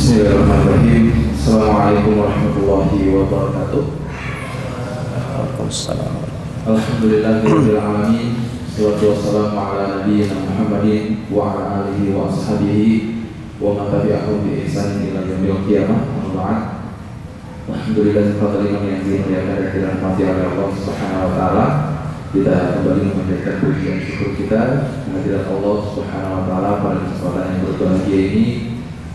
Bismillahirrahmanirrahim. Assalamualaikum warahmatullahi wabarakatuh. Waalaikumsalam. Alhamdulillahirabbil alamin. Wassalatu wassalamu ala nabiyyina Muhammadin wa ala alihi wa ashabihi wa man tabi'ahum bi ihsanin ila yaumil qiyamah. Amma ba'd. Alhamdulillah qadariman yang dimuliakan dan dirahmati oleh Allah Subhanahu wa taala. Kita kembali memanjatkan puji dan syukur kita kehadirat Allah Subhanahu wa taala pada kesempatan yang berbahagia ini.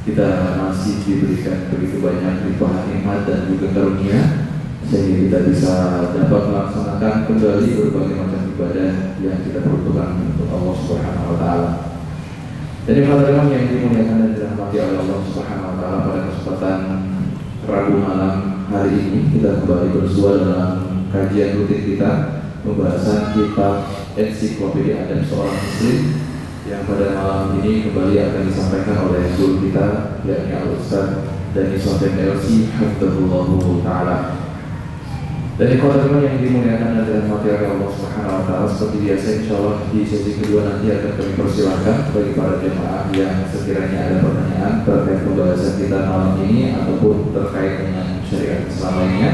Kita masih diberikan begitu banyak limpahan nikmat dan juga karunia sehingga kita bisa dapat melaksanakan kembali berbagai macam ibadah yang kita peruntukkan untuk Allah Subhanahu wa taala. Jadi hadirin yang dimuliakan dan dirahmati oleh Allah Subhanahu wa taala, pada kesempatan Rabu malam hari ini kita kembali bersua dalam kajian rutin kita pembahasan kitab Ensiklopedia Adab Seorang Muslim yang pada malam ini kembali akan disampaikan oleh guru kita, yakni Al-Ustaz Dani Sofyan LC Hafizahullah Ta'ala. Dari teman-teman yang dimuliakan dan dirahmati oleh Allah Subhanahu wa taala, seperti biasa insyaallah di sesi kedua nanti akan kami persilakan bagi para jemaah yang sekiranya ada pertanyaan terkait pembahasan kita malam ini ataupun terkait dengan syariat Islam lainnya.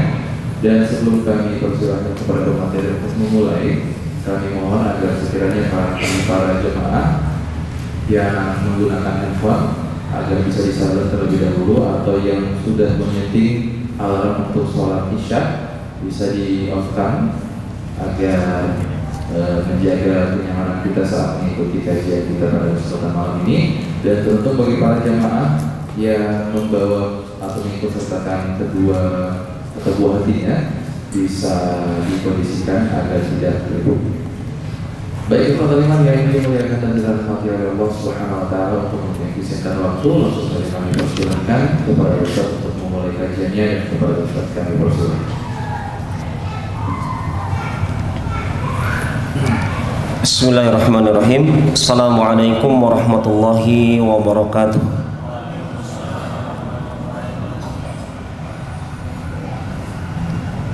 Dan sebelum kami persilakan kepada pemateri untuk memulai, kami mohon agar sekiranya para jemaah yang menggunakan handphone agar bisa disalurkan terlebih dahulu, atau yang sudah menyeting alarm untuk sholat isya bisa di-off-kan agar menjaga kenyamanan kita saat mengikuti kajian kita pada kesempatan malam ini. Dan tentu bagi para jemaah yang membawa atau mengikut sertakan kedua hatinya bisa dikondisikan agar tidak terlibat. Baik teman-teman yang dimuliakan dan dirahmati oleh Allah Subhanahu wa taala, untuk menghabiskan waktu langsung dari kami persilakan kepada Ustaz untuk memulai kajiannya, dan kepada Ustaz kami persilakan. Bismillahirrahmanirrahim. Assalamualaikum warahmatullahi wabarakatuh.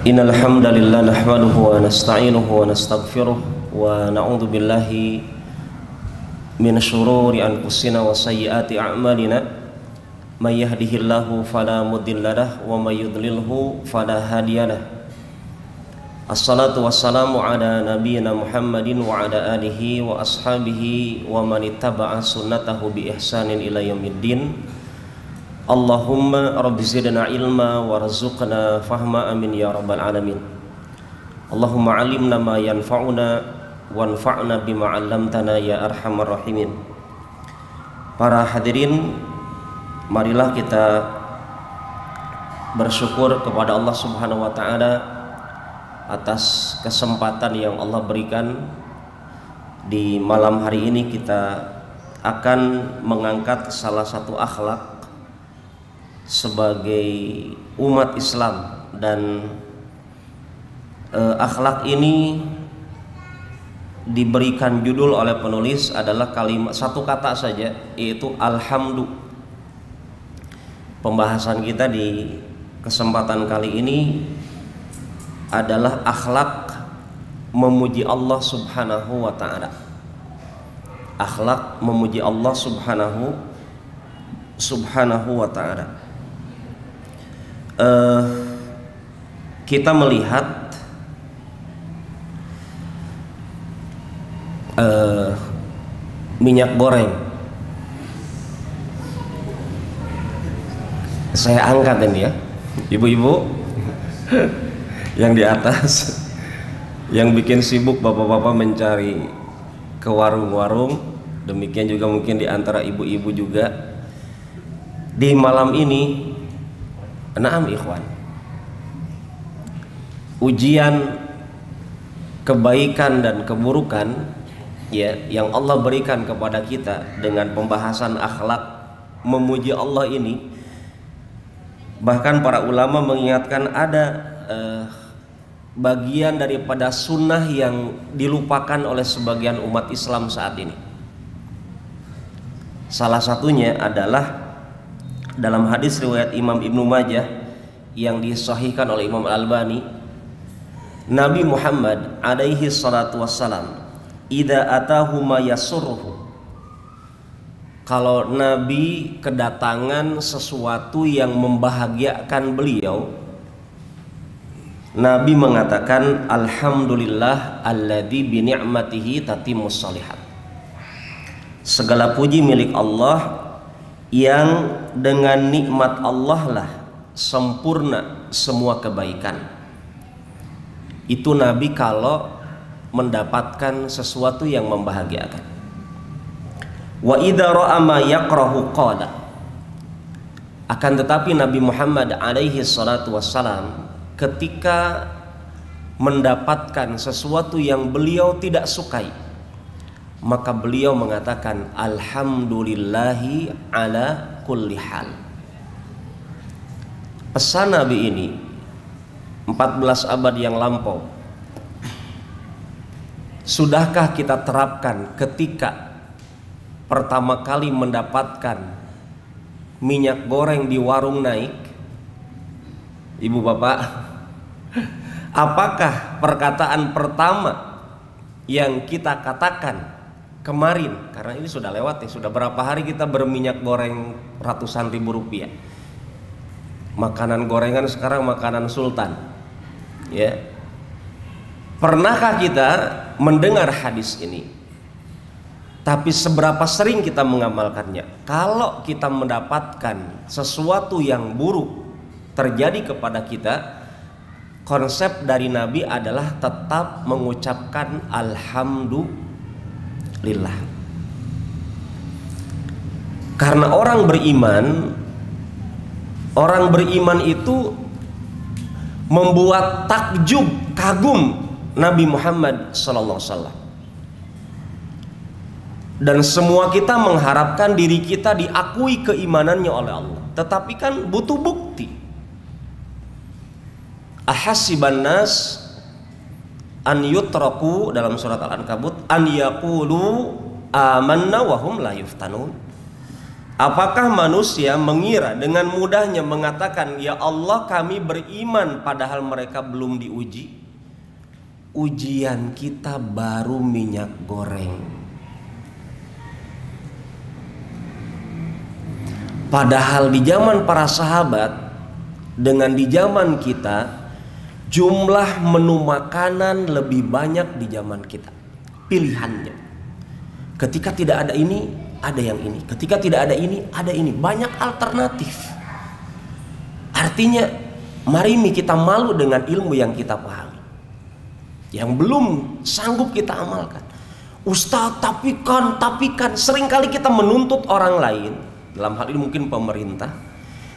Innal hamdalillah nahmaduhu wa nasta'inuhu wa nastaghfiruh wa na'udzu billahi min syururi anfusina wa sayyiati a'malina. May yahdihillahu fala mudilla lahu wa may yudlilhu fala hadiyalah. Assalatu wassalamu ala nabiyyina Muhammadin wa ala alihi wa ashabihi wa man ittaba'a sunnatahu bi ihsanin ila yaumiddin. Allahumma rabbi zidna ilma warzuqna fahma, amin ya rabbal alamin. Allahumma alimna ma yanfa'una wanfa'na bima 'allamtana ya arhamar rahimin. Para hadirin, marilah kita bersyukur kepada Allah Subhanahu wa taala atas kesempatan yang Allah berikan. Di malam hari ini kita akan mengangkat salah satu akhlak sebagai umat Islam, dan akhlak ini diberikan judul oleh penulis adalah kalimat, satu kata saja, yaitu alhamdu. Pembahasan kita di kesempatan kali ini adalah akhlak memuji Allah Subhanahu wa ta'ala. Akhlak memuji Allah Subhanahu wa ta'ala. Kita melihat minyak goreng. Saya angkat ini ya, ibu-ibu yang di atas, yang bikin sibuk bapak-bapak mencari ke warung-warung. Demikian juga mungkin di antara ibu-ibu juga di malam ini. Naam ikhwan, ujian kebaikan dan keburukan ya yang Allah berikan kepada kita dengan pembahasan akhlak memuji Allah ini. Bahkan para ulama mengingatkan ada bagian daripada sunnah yang dilupakan oleh sebagian umat Islam saat ini. Salah satunya adalah dalam hadis riwayat Imam Ibnu Majah yang disahihkan oleh Imam Al-Albani, Nabi Muhammad alaihi salatu wassalam idza atahu ma yasurruhu kalau Nabi kedatangan sesuatu yang membahagiakan beliau, Nabi mengatakan alhamdulillah alladzi bi ni'matihi tatimmus shalihat. Segala puji milik Allah yang dengan nikmat Allah lah sempurna semua kebaikan. Itu Nabi kalau mendapatkan sesuatu yang membahagiakan. Wa idza ra'a ma yakrahu qala. Akan tetapi Nabi Muhammad alaihi salatu wassalam ketika mendapatkan sesuatu yang beliau tidak sukai, maka beliau mengatakan alhamdulillahi ala kulli hal. Pesan Nabi ini 14 abad yang lampau, sudahkah kita terapkan ketika pertama kali mendapatkan minyak goreng di warung naik? Ibu bapak, apakah perkataan pertama yang kita katakan kemarin, karena ini sudah lewat ya, sudah berapa hari kita berminyak goreng ratusan ribu rupiah, makanan gorengan sekarang makanan sultan, ya. Pernahkah kita mendengar hadis ini? Tapi seberapa sering kita mengamalkannya? Kalau kita mendapatkan sesuatu yang buruk terjadi kepada kita, konsep dari Nabi adalah tetap mengucapkan alhamdulillah. Karena orang beriman itu membuat takjub, kagum Nabi Muhammad SAW. Dan semua kita mengharapkan diri kita diakui keimanannya oleh Allah, tetapi kan butuh bukti. Ahasiban nas an yutraku, dalam surat Al-Ankabut, an yaqulu amanna wa hum la yuftanun. Apakah manusia mengira dengan mudahnya mengatakan ya Allah kami beriman padahal mereka belum diuji? Ujian kita baru minyak goreng. Padahal di zaman para sahabat dengan di zaman kita, jumlah menu makanan lebih banyak di zaman kita. Pilihannya. Ketika tidak ada ini, ada yang ini. Ketika tidak ada ini, ada ini. Banyak alternatif. Artinya, mari kita malu dengan ilmu yang kita pahami, yang belum sanggup kita amalkan. Ustaz, tapi kan seringkali kita menuntut orang lain, dalam hal ini mungkin pemerintah,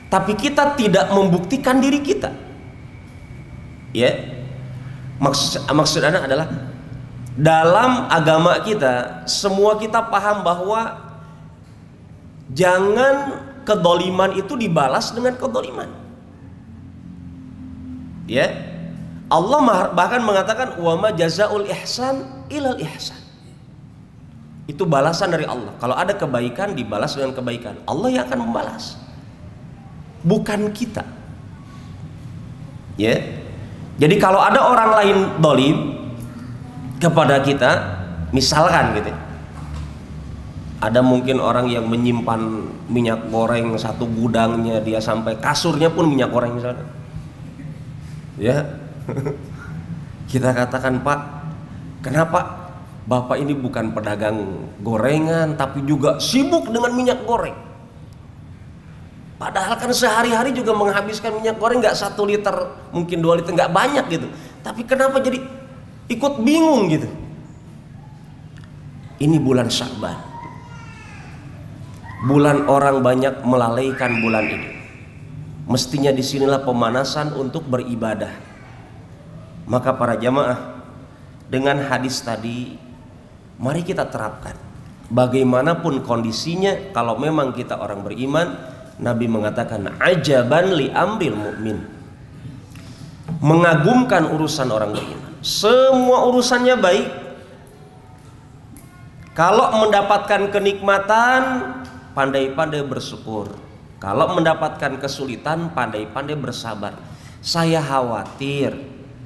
tapi kita tidak membuktikan diri kita. Ya, maksud Anda adalah dalam agama kita, semua kita paham bahwa jangan kedoliman itu dibalas dengan kedoliman. Ya, Allah bahkan mengatakan wa ma jazaul ihsan ilal ihsan. Itu balasan dari Allah. Kalau ada kebaikan dibalas dengan kebaikan. Allah yang akan membalas, bukan kita. Ya. Jadi kalau ada orang lain dolim kepada kita, misalkan gitu, ada mungkin orang yang menyimpan minyak goreng satu gudangnya, dia sampai kasurnya pun minyak goreng misalkan. Ya. Kita katakan, Pak, kenapa Bapak ini bukan pedagang gorengan tapi juga sibuk dengan minyak goreng? Padahal kan sehari-hari juga menghabiskan minyak goreng nggak 1 liter, mungkin 2 liter, nggak banyak gitu. Tapi kenapa jadi ikut bingung gitu? Ini bulan Sya'ban, bulan orang banyak melalaikan bulan ini. Mestinya disinilah pemanasan untuk beribadah. Maka para jamaah, dengan hadis tadi, mari kita terapkan. Bagaimanapun kondisinya, kalau memang kita orang beriman, Nabi mengatakan ajaban li amril mu'min. Mengagumkan urusan orang beriman. Semua urusannya baik. Kalau mendapatkan kenikmatan, pandai-pandai bersyukur. Kalau mendapatkan kesulitan, pandai-pandai bersabar. Saya khawatir,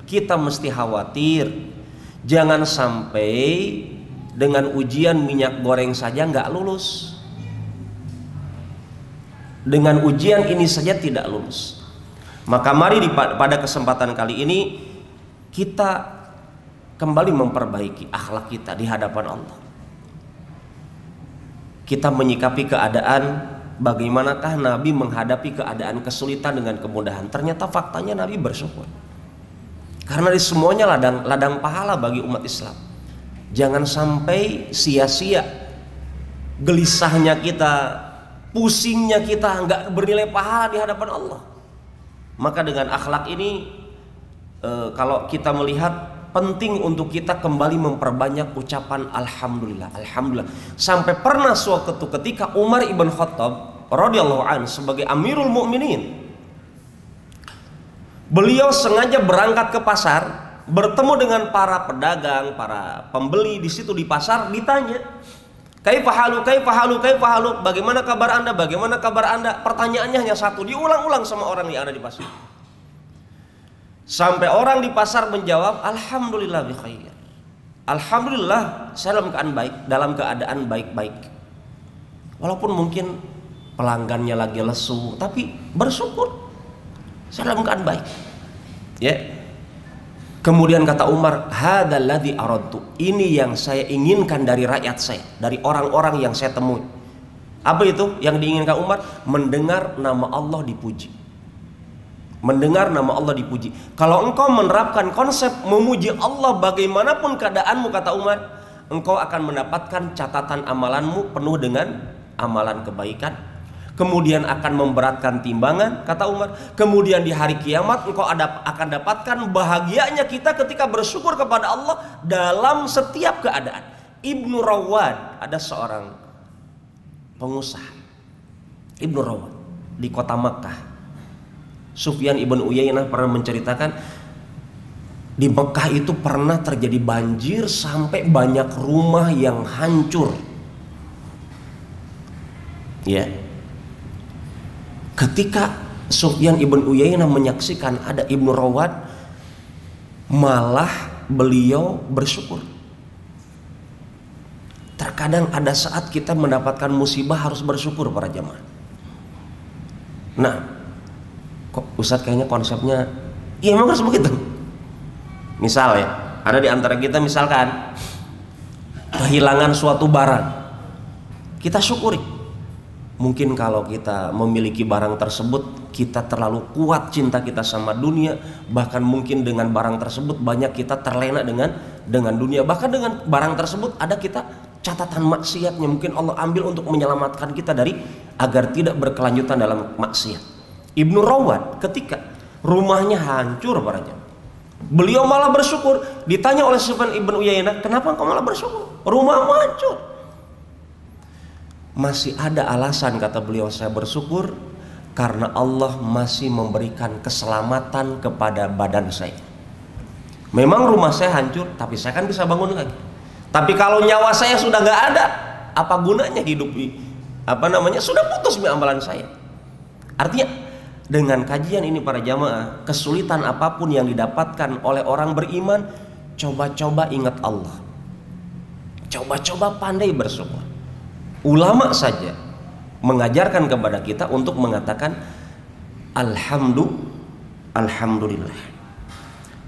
kita mesti khawatir, jangan sampai dengan ujian minyak goreng saja nggak lulus. dengan ujian ini saja tidak lulus. Maka mari pada kesempatan kali ini kita kembali memperbaiki akhlak kita di hadapan Allah. Kita menyikapi keadaan, bagaimanakah Nabi menghadapi keadaan kesulitan dengan kemudahan. Ternyata faktanya Nabi bersyukur. Karena di semuanya ladang pahala bagi umat Islam. Jangan sampai sia-sia gelisahnya kita, pusingnya kita nggak bernilai pahala di hadapan Allah. Maka dengan akhlak ini, kalau kita melihat, penting untuk kita kembali memperbanyak ucapan alhamdulillah, alhamdulillah. Sampai pernah suatu ketika Umar ibn Khattab radhiyallahu anhu sebagai Amirul Mukminin, beliau sengaja berangkat ke pasar, bertemu dengan para pedagang, para pembeli di situ di pasar, ditanya, kaifahalu, bagaimana kabar Anda, bagaimana kabar Anda? Pertanyaannya hanya satu, diulang-ulang sama orang yang ada di pasar. Sampai orang di pasar menjawab, alhamdulillah bi khair. Alhamdulillah, saya dalam keadaan baik-baik. Walaupun mungkin pelanggannya lagi lesu, tapi bersyukur. Saya dalam keadaan baik. Ya. Kemudian kata Umar, hadzal ladzi aradtu. Ini yang saya inginkan dari rakyat saya, dari orang-orang yang saya temui. Apa itu yang diinginkan Umar? Mendengar nama Allah dipuji. Mendengar nama Allah dipuji. Kalau engkau menerapkan konsep memuji Allah bagaimanapun keadaanmu, kata Umar, engkau akan mendapatkan catatan amalanmu penuh dengan amalan kebaikan. Kemudian akan memberatkan timbangan, kata Umar. Kemudian di hari kiamat engkau akan dapatkan bahagianya kita ketika bersyukur kepada Allah dalam setiap keadaan. Ibnu Rawad, ada seorang pengusaha, Ibnu Rawad di kota Makkah. Sufyan ibn Uyainah pernah menceritakan, di Mekah itu pernah terjadi banjir sampai banyak rumah yang hancur. Ya. Ketika Sufyan ibn Uyainah menyaksikan ada Ibnu Rawad, malah beliau bersyukur. Terkadang ada saat kita mendapatkan musibah harus bersyukur para jamaah. Nah, kok Ustadz kayaknya konsepnya, iya memang harus begitu. Misal ya, ada di antara kita misalkan kehilangan suatu barang, kita syukuri. Mungkin kalau kita memiliki barang tersebut, kita terlalu kuat cinta kita sama dunia, bahkan mungkin dengan barang tersebut banyak kita terlena dengan dunia. Bahkan dengan barang tersebut ada kita catatan maksiatnya, mungkin Allah ambil untuk menyelamatkan kita dari agar tidak berkelanjutan dalam maksiat. Ibnu Rawad ketika rumahnya hancur para jamaah, beliau malah bersyukur. Ditanya oleh Sufyan ibn Uyainah, kenapa engkau malah bersyukur? Rumahmu hancur. Masih ada alasan, kata beliau, saya bersyukur karena Allah masih memberikan keselamatan kepada badan saya. Memang rumah saya hancur, tapi saya kan bisa bangun lagi. Tapi kalau nyawa saya sudah nggak ada, apa gunanya hidup? Sudah putus amalan saya. Artinya dengan kajian ini para jamaah, kesulitan apapun yang didapatkan oleh orang beriman, coba-coba ingat Allah. Coba-coba pandai bersyukur. Ulama saja mengajarkan kepada kita untuk mengatakan alhamdulillah.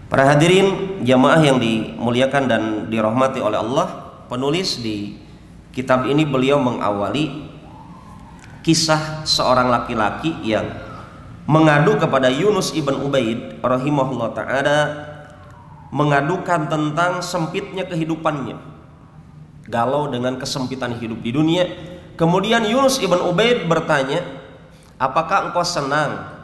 Para hadirin jamaah yang dimuliakan dan dirahmati oleh Allah, penulis di kitab ini beliau mengawali kisah seorang laki-laki yang mengadu kepada Yunus ibn Ubaid rahimahullah ta'ala, mengadukan tentang sempitnya kehidupannya, galau dengan kesempitan hidup di dunia. Kemudian Yunus ibn Ubaid bertanya, apakah engkau senang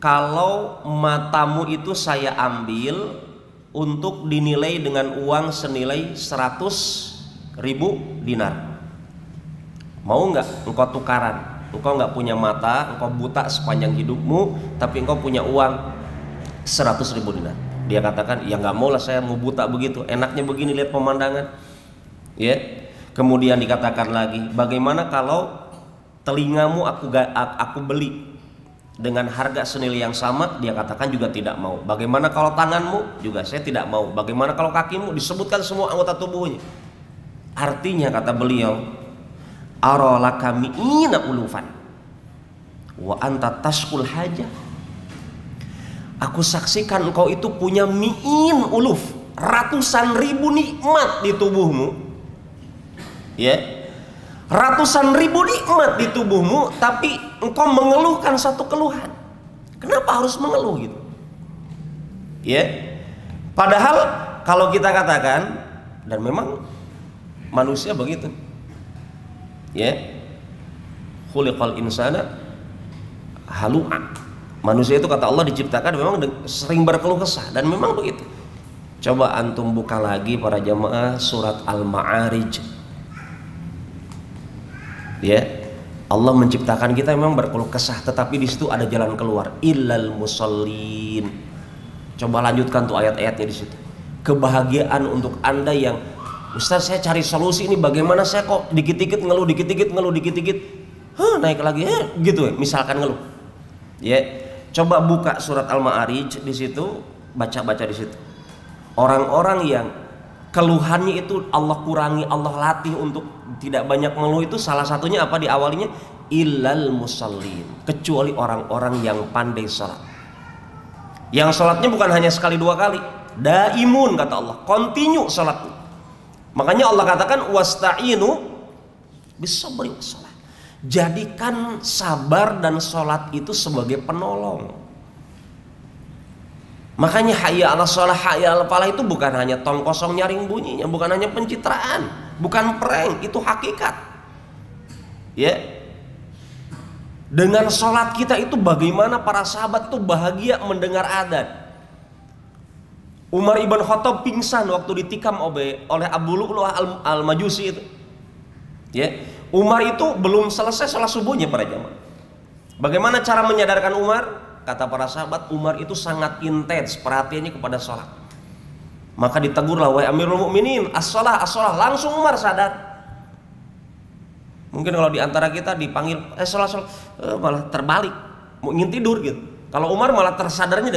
kalau matamu itu saya ambil untuk dinilai dengan uang senilai 100.000 dinar? Mau nggak engkau tukaran? Engkau nggak punya mata, engkau buta sepanjang hidupmu, tapi engkau punya uang 100.000 dinar. Dia katakan, ya nggak mau lah, saya mau buta begitu, enaknya begini lihat pemandangan. Ya. Kemudian dikatakan lagi, bagaimana kalau telingamu aku beli dengan harga senilai yang sama? Dia katakan juga tidak mau. Bagaimana kalau tanganmu? Juga saya tidak mau. Bagaimana kalau kakimu? Disebutkan semua anggota tubuhnya. Artinya kata beliau, arolaka mi'ina ulufan, wa anta tashkul hajah. Aku saksikan engkau itu punya mi'in uluf, ratusan ribu nikmat di tubuhmu. Ya. Ratusan ribu nikmat di tubuhmu, tapi engkau mengeluhkan satu keluhan. Kenapa harus mengeluh gitu? Ya. Padahal kalau kita katakan, dan memang manusia begitu. Ya. Khuliqal insana halu'a. Manusia itu kata Allah diciptakan memang sering berkeluh kesah, dan memang begitu. Coba antum buka lagi para jamaah surat Al-Ma'arij. Ya, Allah menciptakan kita memang berkeluh kesah, tetapi di situ ada jalan keluar. Illal musallin. Coba lanjutkan tuh ayat-ayatnya di situ. Kebahagiaan untuk anda yang, Ustaz saya cari solusi ini, bagaimana saya kok dikit-dikit ngeluh, dikit-dikit ngeluh, dikit-dikit naik lagi, gitu ya, misalkan ngeluh. Ya. Coba buka surat Al-Ma'arij, di situ baca-baca di situ. Orang-orang yang keluhannya itu Allah kurangi, Allah latih untuk tidak banyak mengeluh, itu salah satunya apa di awalnya? Illal musallin, kecuali orang-orang yang pandai salat. Yang salatnya bukan hanya sekali dua kali, daimun kata Allah, continue salatnya. Makanya Allah katakan wasta'inu bis-sabri was-shalah. Jadikan sabar dan sholat itu sebagai penolong. Makanya hayya 'alas shalah, hayya 'alal falah itu bukan hanya tong kosong nyaring bunyinya, bukan hanya pencitraan, bukan prank, itu hakikat. Ya. Dengan sholat kita itu bagaimana para sahabat itu bahagia mendengar adzan. Umar ibn Khattab pingsan waktu ditikam oleh Abu Lu'lu'ah al-Majusi itu. Ya. Umar itu belum selesai sholat subuhnya para jamaah. Bagaimana cara menyadarkan Umar? Kata para sahabat, Umar itu sangat intens perhatiannya kepada sholat. Maka ditegurlah, wahai Amirul Mukminin, as-shalah, as-shalah. Langsung Umar sadar. Mungkin kalau diantara kita dipanggil, sholat, malah terbalik, mau ingin tidur gitu. Kalau Umar malah tersadarnya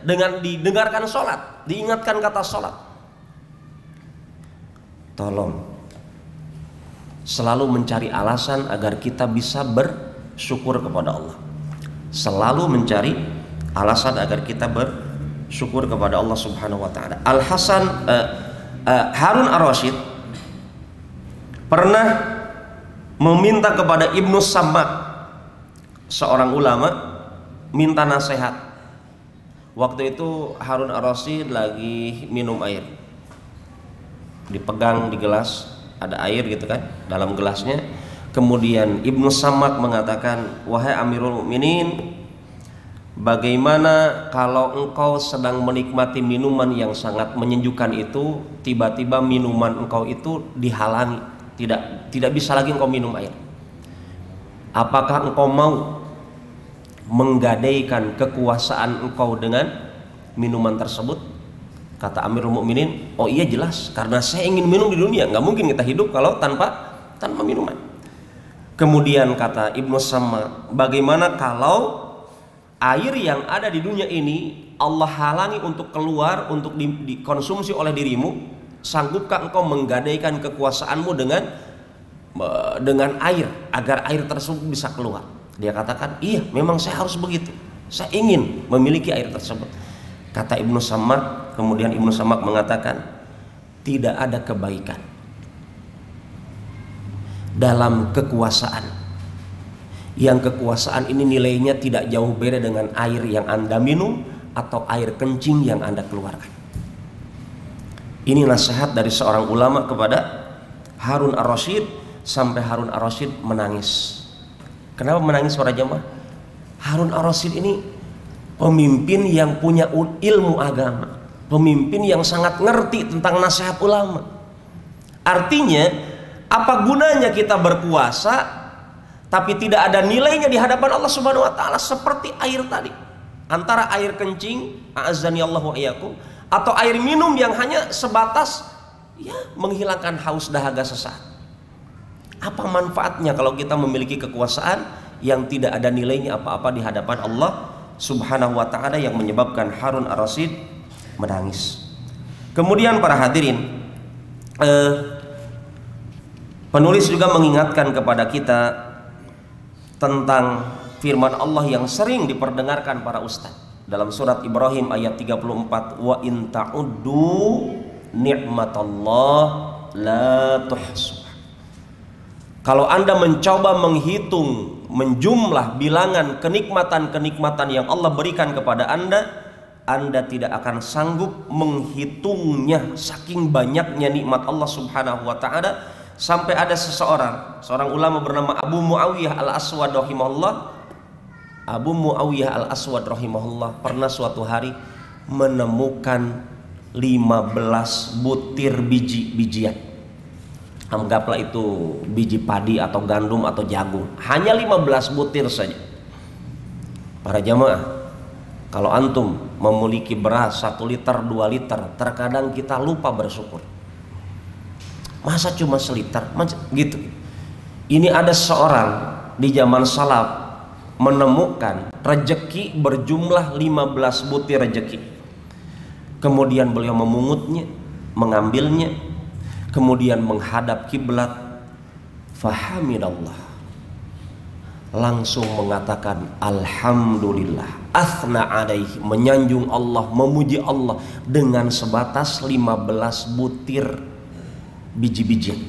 dengan didengarkan sholat, diingatkan kata sholat. Tolong selalu mencari alasan agar kita bisa bersyukur kepada Allah. Selalu mencari alasan agar kita bersyukur kepada Allah Subhanahu wa taala. Al-Hasan Harun Ar-Rasyid pernah meminta kepada Ibnu Sammak, seorang ulama, minta nasihat. Waktu itu Harun Ar-Rasyid lagi minum air. Dipegang di gelas, ada air gitu kan dalam gelasnya. Kemudian Ibnu Sammak mengatakan, wahai Amirul Mukminin, bagaimana kalau engkau sedang menikmati minuman yang sangat menyejukkan itu, tiba-tiba minuman engkau itu dihalangi, tidak bisa lagi engkau minum air. Apakah engkau mau menggadaikan kekuasaan engkau dengan minuman tersebut? Kata Amirul Mukminin, oh iya jelas, karena saya ingin minum di dunia. Nggak mungkin kita hidup kalau tanpa minuman. Kemudian kata Ibnu Sammak, bagaimana kalau air yang ada di dunia ini Allah halangi untuk keluar, untuk dikonsumsi oleh dirimu? Sanggupkah engkau menggadaikan kekuasaanmu dengan air, agar air tersebut bisa keluar? Dia katakan, iya memang saya harus begitu, saya ingin memiliki air tersebut. Kata Ibnu Sammak, kemudian Ibnu Sammak mengatakan, tidak ada kebaikan dalam kekuasaan yang kekuasaan ini nilainya tidak jauh beda dengan air yang Anda minum atau air kencing yang Anda keluarkan. Ini nasihat dari seorang ulama kepada Harun Ar-Rasyid, sampai Harun Ar-Rasyid menangis. Kenapa menangis para jamaah? Harun Ar-Rasyid ini pemimpin yang punya ilmu agama, pemimpin yang sangat ngerti tentang nasihat ulama. Artinya, apa gunanya kita berpuasa tapi tidak ada nilainya di hadapan Allah Subhanahu wa taala, seperti air tadi. Antara air kencing, a'azzani Allah wa iyyakum, atau air minum yang hanya sebatas menghilangkan haus dahaga sesaat. Apa manfaatnya kalau kita memiliki kekuasaan yang tidak ada nilainya apa-apa di hadapan Allah Subhanahu wa ta'ala, yang menyebabkan Harun Ar-Rasyid menangis. Kemudian para hadirin, penulis juga mengingatkan kepada kita tentang firman Allah yang sering diperdengarkan para ustaz dalam surat Ibrahim ayat 34, wa in ta'uddu ni'matallah la tuhsuha. Kalau Anda mencoba menghitung, menjumlah bilangan kenikmatan-kenikmatan yang Allah berikan kepada Anda tidak akan sanggup menghitungnya, saking banyaknya nikmat Allah Subhanahu wa taala. Sampai ada seorang ulama bernama Abu Muawiyah Al-Aswad rahimahullah. Abu Muawiyah Al-Aswad rahimahullah pernah suatu hari menemukan 15 butir biji-bijian. Anggaplah itu biji padi atau gandum atau jagung. Hanya 15 butir saja. Para jamaah, kalau antum memiliki beras 1 liter, 2 liter, terkadang kita lupa bersyukur. Masa cuma seliter? Gitu. Ini ada seorang di zaman salaf menemukan rejeki berjumlah 15 butir rejeki. Kemudian beliau memungutnya, mengambilnya, kemudian menghadap kiblat, fahamidallah, langsung mengatakan alhamdulillah, athna alaihi, menyanjung Allah, memuji Allah dengan sebatas 15 butir biji-bijian.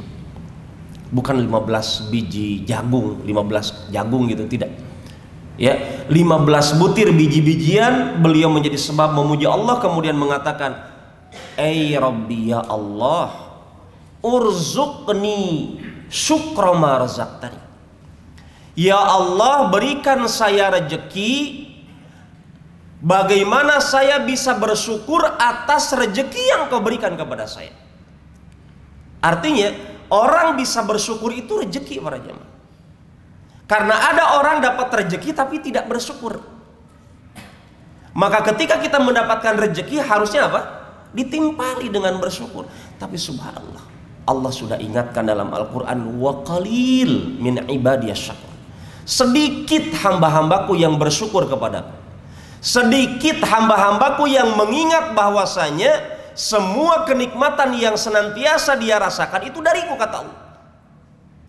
Bukan 15 biji jagung, 15 jagung gitu, tidak. Ya, 15 butir biji-bijian beliau menjadi sebab memuji Allah, kemudian mengatakan, "Ai Rabbi, ya Allah, urzuqni syukra ma razaqtani." Ya Allah, berikan saya rejeki bagaimana saya bisa bersyukur atas rejeki yang Kau berikan kepada saya. Artinya orang bisa bersyukur itu rejeki para jemaah. Karena ada orang dapat rejeki tapi tidak bersyukur. Maka ketika kita mendapatkan rejeki harusnya apa? Ditimpali dengan bersyukur. Tapi subhanallah, Allah sudah ingatkan dalam Al-Quran, wa qalil min ibadiyas syakur. Sedikit hamba-hambaku yang bersyukur kepadaku. Sedikit hamba-hambaku yang mengingat bahwasanya semua kenikmatan yang senantiasa dia rasakan itu dariku, kata Allah.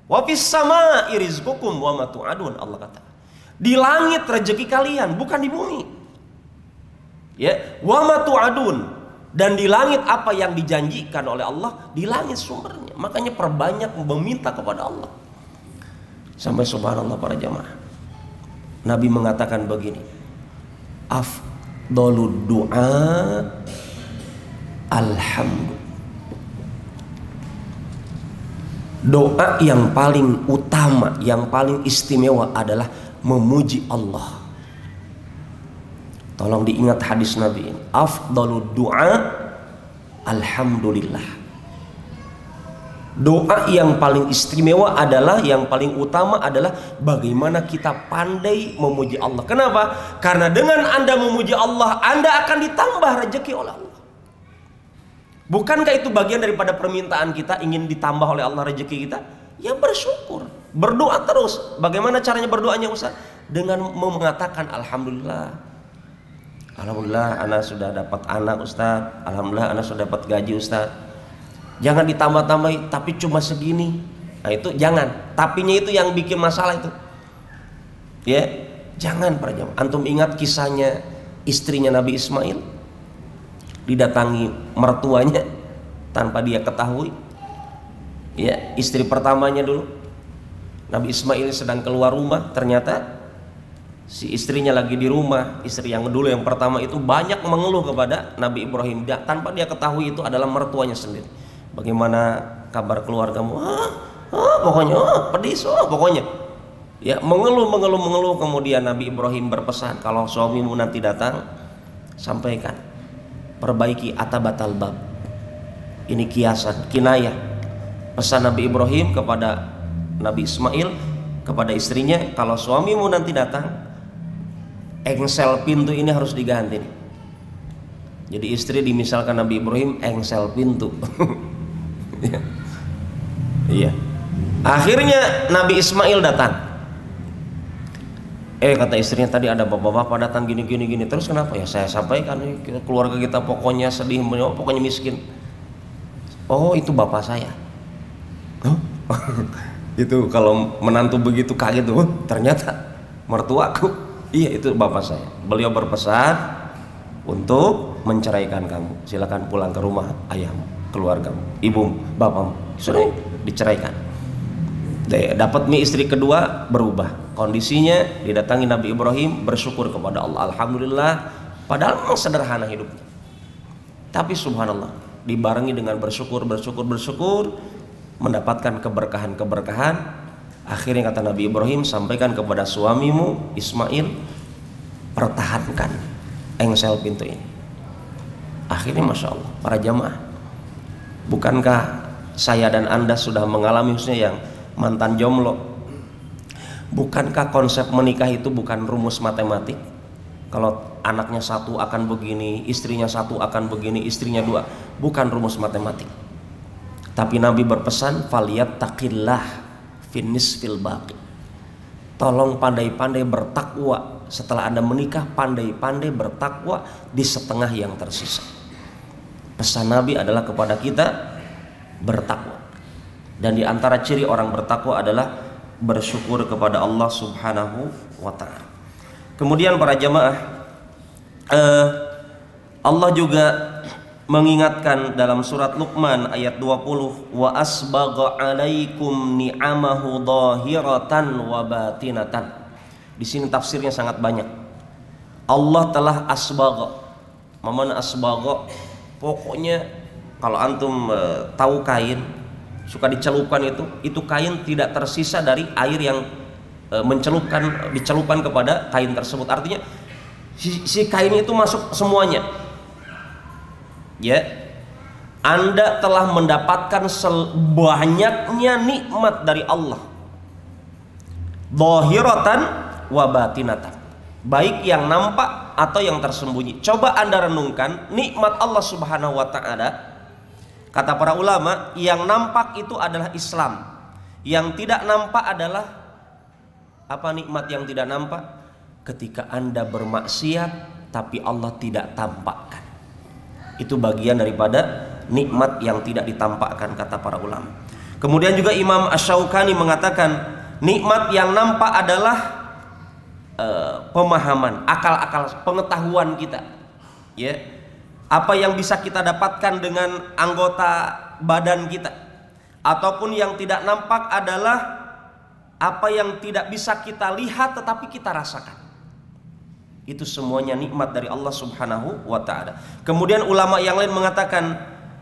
Wa fis samaa'i rizqukum wa ma tu'adun, Allah kata. Di langit rezeki kalian, bukan di bumi. Ya, wa ma tu'adun, dan di langit apa yang dijanjikan oleh Allah, di langit sumbernya. Makanya perbanyak meminta kepada Allah. Sampai subhanallah para jamaah, Nabi mengatakan begini, afdalud du'a alhamdulillah. Doa yang paling utama, yang paling istimewa adalah memuji Allah. Tolong diingat hadis Nabi ini, afdalud du'a alhamdulillah. Doa yang paling istimewa adalah, yang paling utama adalah bagaimana kita pandai memuji Allah. Kenapa? Karena dengan Anda memuji Allah, Anda akan ditambah rezeki oleh Allah. Bukankah itu bagian daripada permintaan kita, ingin ditambah oleh Allah rezeki kita? Ya bersyukur, berdoa terus. Bagaimana caranya berdoanya Ustaz? Dengan mengatakan alhamdulillah. Alhamdulillah anak sudah dapat anak Ustaz. Alhamdulillah anak sudah dapat gaji Ustaz. Jangan ditambah-tambahin, tapi cuma segini. Nah itu jangan. Tapinya itu yang bikin masalah itu. Ya, jangan para jamaah. Antum ingat kisahnya istrinya Nabi Ismail? Didatangi mertuanya tanpa dia ketahui. Ya, istri pertamanya dulu. Nabi Ismail sedang keluar rumah, ternyata si istrinya lagi di rumah. Istri yang dulu yang pertama itu banyak mengeluh kepada Nabi Ibrahim tanpa dia ketahui itu adalah mertuanya sendiri. Bagaimana kabar keluargamu? Pokoknya pedis, pokoknya. Ya, mengeluh. Kemudian Nabi Ibrahim berpesan, kalau suamimu nanti datang, sampaikan, perbaiki atabatal bab. Ini kiasan, kinayah. Pesan Nabi Ibrahim kepada Nabi Ismail, kepada istrinya, kalau suamimu nanti datang, engsel pintu ini harus diganti. Jadi istri dimisalkan Nabi Ibrahim engsel pintu. Iya. Akhirnya Nabi Ismail datang. Kata istrinya, tadi ada bapak-bapak datang gini. Terus kenapa? Ya saya sampaikan, keluarga kita pokoknya sedih, pokoknya miskin. Oh itu bapak saya. Itu kalau menantu begitu kaget tuh, ternyata mertuaku. Iya, itu bapak saya. Beliau berpesan untuk menceraikan kamu. Silakan pulang ke rumah ayahmu, keluargamu, ibu, bapakmu. Sudah diceraikan. Dapat istri kedua, berubah kondisinya. Didatangi Nabi Ibrahim, bersyukur kepada Allah. Alhamdulillah. Padahal memang sederhana hidupnya, tapi subhanallah, dibarengi dengan bersyukur, mendapatkan keberkahan. Akhirnya kata Nabi Ibrahim, sampaikan kepada suamimu Ismail, pertahankan engsel pintu ini. Akhirnya masya Allah, para jamaah, bukankah saya dan anda sudah mengalami, khususnya yang mantan jomblo, bukankah konsep menikah itu bukan rumus matematik? Kalau anaknya satu akan begini, istrinya satu akan begini, istrinya dua, bukan rumus matematik. Tapi Nabi berpesan, falyattaqillah finis fil baqi. Tolong pandai-pandai bertakwa. Setelah anda menikah, pandai-pandai bertakwa di setengah yang tersisa. Pesan Nabi adalah kepada kita bertakwa. Dan di antara ciri orang bertakwa adalah bersyukur kepada Allah Subhanahu wa ta'ala. Kemudian para jamaah, Allah juga mengingatkan dalam surat Luqman ayat 20, wa asbagha 'alaikum ni'amahu dhahiratan wa batinatan. Di sini tafsirnya sangat banyak. Allah telah asbagha. Mana asbagha? Pokoknya kalau antum tahu kain suka dicelupkan, itu kain tidak tersisa dari air yang dicelupkan kepada kain tersebut. Artinya si kain itu masuk semuanya. Ya, Anda telah mendapatkan sebanyaknya nikmat dari Allah, dhahiratan wa batinatan, baik yang nampak atau yang tersembunyi. Coba Anda renungkan nikmat Allah Subhanahu wa ta'ala. Kata para ulama, yang nampak itu adalah Islam, yang tidak nampak adalah apa? Nikmat yang tidak nampak ketika Anda bermaksiat tapi Allah tidak tampakkan. Itu bagian daripada nikmat yang tidak ditampakkan, kata para ulama. Kemudian juga Imam Asy-Syaukani mengatakan, nikmat yang nampak adalah pemahaman, akal-akal, pengetahuan kita. Ya, apa yang bisa kita dapatkan dengan anggota badan kita. Ataupun yang tidak nampak adalah apa yang tidak bisa kita lihat tetapi kita rasakan. Itu semuanya nikmat dari Allah Subhanahu wa ta'ala. Kemudian ulama yang lain mengatakan,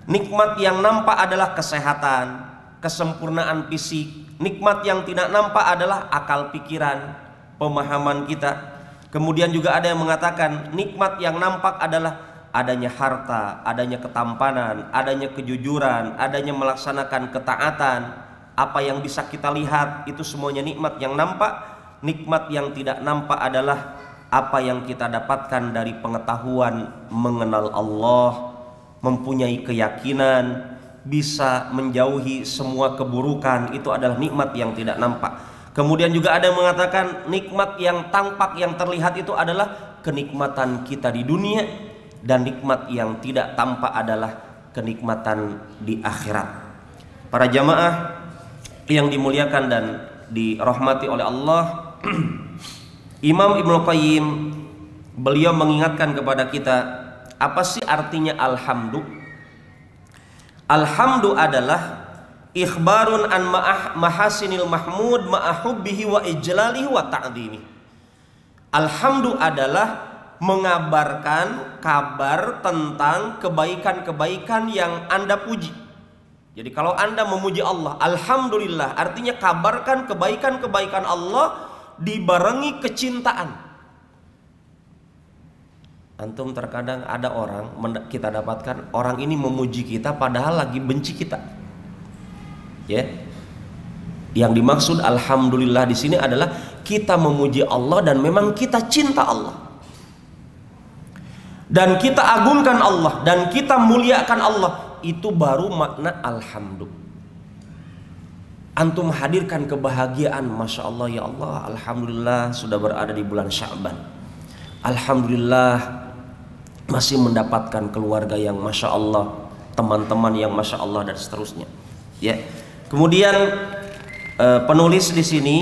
nikmat yang nampak adalah kesehatan, kesempurnaan fisik. Nikmat yang tidak nampak adalah akal pikiran, pemahaman kita. Kemudian juga ada yang mengatakan, nikmat yang nampak adalah adanya harta, adanya ketampanan, adanya kejujuran, adanya melaksanakan ketaatan. Apa yang bisa kita lihat itu semuanya nikmat yang nampak. Nikmat yang tidak nampak adalah apa yang kita dapatkan dari pengetahuan mengenal Allah, mempunyai keyakinan, bisa menjauhi semua keburukan. Itu adalah nikmat yang tidak nampak. Kemudian juga ada yang mengatakan nikmat yang tampak, yang terlihat itu adalah kenikmatan kita di dunia, dan nikmat yang tidak tampak adalah kenikmatan di akhirat. Para jamaah yang dimuliakan dan dirahmati oleh Allah, Imam Ibnu Qayyim beliau mengingatkan kepada kita, apa sih artinya alhamdu? Alhamdu adalah ikhbarun an mahasinil mahmud ma'ahubbihi wa ijlalihi wa ta'dhimi. Alhamdu adalah mengabarkan kabar tentang kebaikan-kebaikan yang Anda puji. Jadi kalau Anda memuji Allah, alhamdulillah, artinya kabarkan kebaikan-kebaikan Allah dibarengi kecintaan. Antum terkadang ada orang kita dapatkan, orang ini memuji kita padahal lagi benci kita. Ya. Yang dimaksud alhamdulillah di sini adalah kita memuji Allah dan memang kita cinta Allah. Dan kita agungkan Allah dan kita muliakan Allah. Itu baru makna alhamdulillah. Antum hadirkan kebahagiaan, masya Allah, ya Allah, alhamdulillah sudah berada di bulan Sya'ban. Alhamdulillah masih mendapatkan keluarga yang masya Allah, teman-teman yang masya Allah, dan seterusnya. Ya. Kemudian penulis di sini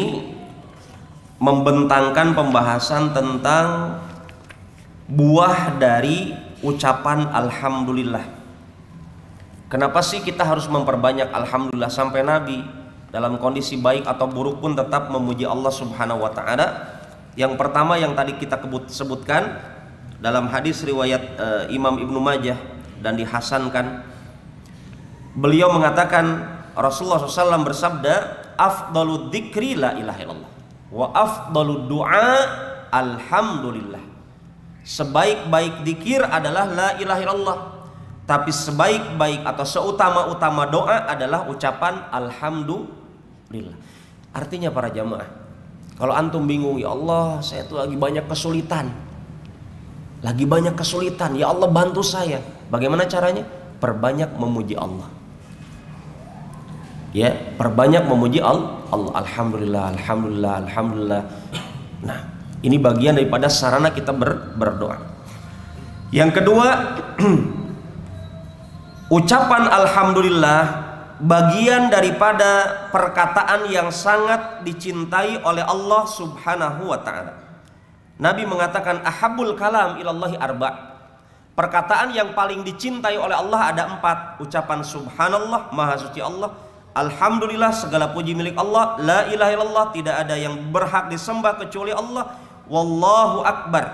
membentangkan pembahasan tentang buah dari ucapan alhamdulillah. Kenapa sih kita harus memperbanyak alhamdulillah, sampai Nabi dalam kondisi baik atau buruk pun tetap memuji Allah Subhanahu wa taala? Yang pertama yang tadi kita sebutkan dalam hadis riwayat Imam Ibnu Majah dan dihasankan, beliau mengatakan Rasulullah SAW bersabda, afdalud dzikri la ilaha illallah wa afdalud du'a alhamdulillah. Sebaik-baik dzikir adalah la ilaha illallah, tapi sebaik-baik atau seutama-utama doa adalah ucapan alhamdulillah. Artinya para jamaah, kalau antum bingung, ya Allah saya tuh lagi banyak kesulitan, ya Allah bantu saya. Bagaimana caranya? Perbanyak memuji Allah. Ya, perbanyak memuji Allah. Alhamdulillah, alhamdulillah, alhamdulillah. Nah, ini bagian daripada sarana kita berdoa. Yang kedua, ucapan alhamdulillah bagian daripada perkataan yang sangat dicintai oleh Allah Subhanahu wa taala. Nabi mengatakan ahabbul kalam ilallahi arba'. Perkataan yang paling dicintai oleh Allah ada 4. Ucapan subhanallah, maha suci Allah, alhamdulillah, segala puji milik Allah, la ilaha illallah, tidak ada yang berhak disembah kecuali Allah, wallahu akbar,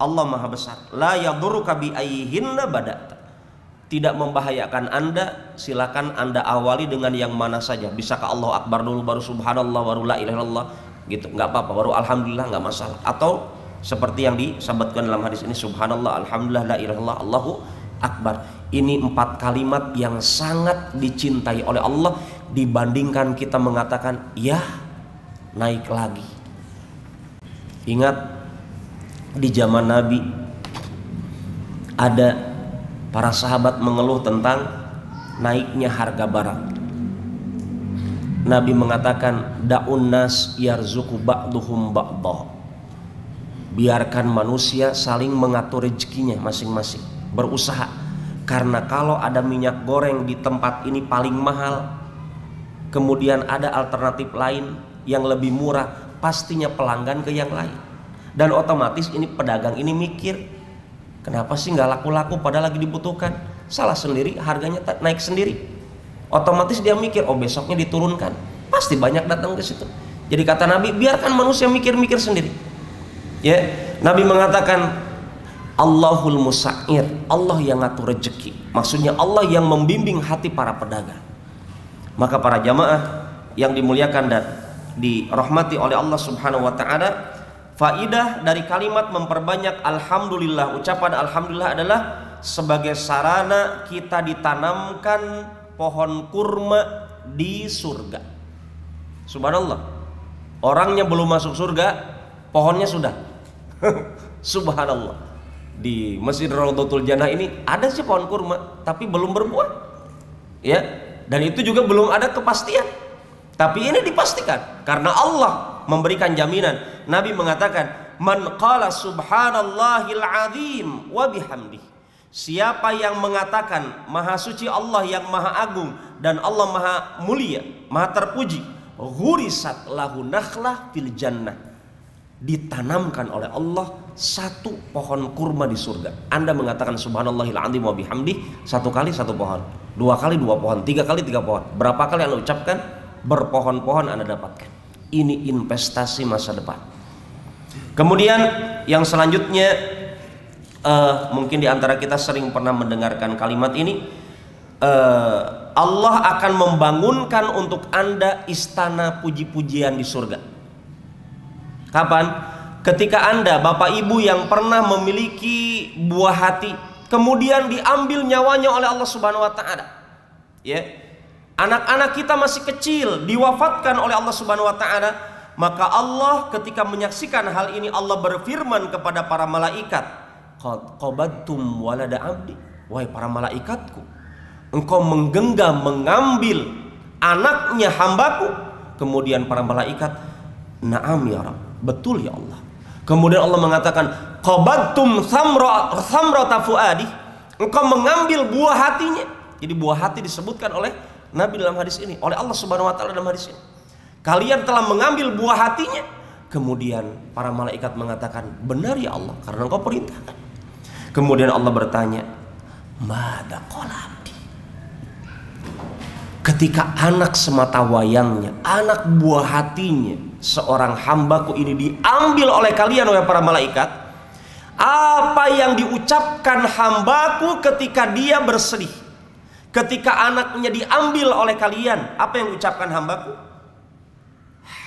Allah maha besar, la yadurruka bi ayyihinna bada'ta. Tidak membahayakan Anda, silakan Anda awali dengan yang mana saja. Bisakah Allah akbar dulu baru subhanallah baru la ilaha illallah gitu? Nggak apa-apa, baru alhamdulillah nggak masalah. Atau seperti yang disebutkan dalam hadis ini, subhanallah, alhamdulillah, la ilaha illallah, Allahu akbar. Ini 4 kalimat yang sangat dicintai oleh Allah, dibandingkan kita mengatakan ya naik lagi. Ingat di zaman Nabi ada para sahabat mengeluh tentang naiknya harga barang. Nabi mengatakan da'un nas yarzuqu ba'duhum ba'dha. Biarkan manusia saling mengatur rezekinya masing-masing, berusaha. Karena kalau ada minyak goreng di tempat ini paling mahal, kemudian ada alternatif lain yang lebih murah, pastinya pelanggan ke yang lain. Dan otomatis ini pedagang ini mikir, kenapa sih nggak laku-laku padahal lagi dibutuhkan? Salah sendiri, harganya naik sendiri. Otomatis dia mikir, oh besoknya diturunkan, pasti banyak datang ke situ. Jadi kata Nabi, biarkan manusia mikir-mikir sendiri. Ya, Nabi mengatakan Allahul Musa'ir, Allah yang ngatur rezeki. Maksudnya Allah yang membimbing hati para pedagang. Maka para jamaah yang dimuliakan dan dirahmati oleh Allah Subhanahu wa taala, faidah dari kalimat memperbanyak alhamdulillah, ucapan alhamdulillah adalah sebagai sarana kita ditanamkan pohon kurma di surga. Subhanallah. Orangnya belum masuk surga, pohonnya sudah. Subhanallah. Di Masjid Raudhatul Jannah ini ada sih pohon kurma, tapi belum berbuah. Ya, dan itu juga belum ada kepastian. Tapi ini dipastikan karena Allah memberikan jaminan. Nabi mengatakan, "Man qala subhanallahil azim wa bihamdih." Siapa yang mengatakan maha suci Allah yang maha agung dan Allah maha mulia, maha terpuji, ghurisat lahu nakhlah fil jannah. Ditanamkan oleh Allah satu pohon kurma di surga. Anda mengatakan subhanallahil azim wa bihamdih, 1 kali 1 pohon, 2 kali 2 pohon, 3 kali 3 pohon. Berapa kali Anda ucapkan, berpohon-pohon Anda dapatkan. Ini investasi masa depan. Kemudian yang selanjutnya, mungkin di antara kita sering pernah mendengarkan kalimat ini, Allah akan membangunkan untuk Anda istana puji-pujian di surga. Kapan? Ketika Anda, Bapak Ibu yang pernah memiliki buah hati, kemudian diambil nyawanya oleh Allah Subhanahu wa taala. Ya. Anak-anak kita masih kecil diwafatkan oleh Allah Subhanahu wa taala, maka Allah ketika menyaksikan hal ini, Allah berfirman kepada para malaikat, "Qad qabadtum walada 'abdi." Wahai para malaikatku, engkau menggenggam, mengambil anaknya hambaku. Kemudian para malaikat, "Na'am ya Rabb." Betul ya Allah. Kemudian Allah mengatakan, qabadtum samrata fuadi. Engkau mengambil buah hatinya. Jadi buah hati disebutkan oleh Nabi dalam hadis ini, oleh Allah Subhanahu wa taala dalam hadis ini. Kalian telah mengambil buah hatinya, Kemudian para malaikat mengatakan, benar ya Allah, karena engkau perintahkan. Kemudian Allah bertanya, mada qala abdi. Ketika anak semata wayangnya, anak buah hatinya seorang hambaku ini diambil oleh kalian oleh para malaikat, apa yang diucapkan hambaku ketika dia bersedih, ketika anaknya diambil oleh kalian, apa yang diucapkan hambaku?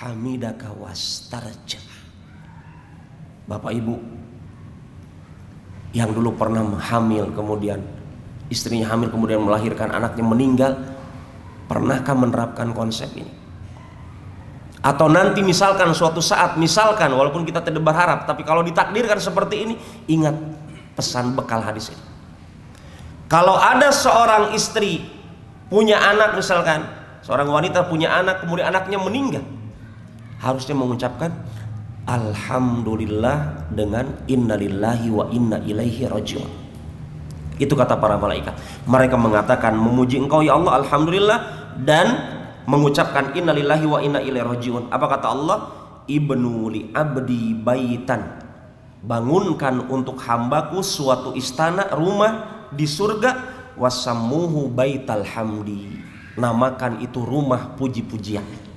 Hamidaka wastarja. Bapak Ibu yang dulu pernah hamil, kemudian istrinya hamil, kemudian melahirkan, anaknya meninggal, pernahkah menerapkan konsep ini? Atau nanti misalkan suatu saat, misalkan walaupun kita tidak berharap, tapi kalau ditakdirkan seperti ini, ingat pesan bekal hadis ini. Kalau ada seorang istri punya anak, misalkan seorang wanita punya anak, kemudian anaknya meninggal, harusnya mengucapkan alhamdulillah dengan innalillahi wa inna ilaihi rajiun. Itu kata para malaikat. Mereka mengatakan memuji engkau ya Allah, alhamdulillah, dan mengucapkan innalillahi wa inna ilaihi rajiun. Apa kata Allah? Ibnu li abdi baitan. Bangunkan untuk hambaku suatu istana, rumah di surga, wasammuhu baital hamdi. Namakan itu rumah puji-pujian.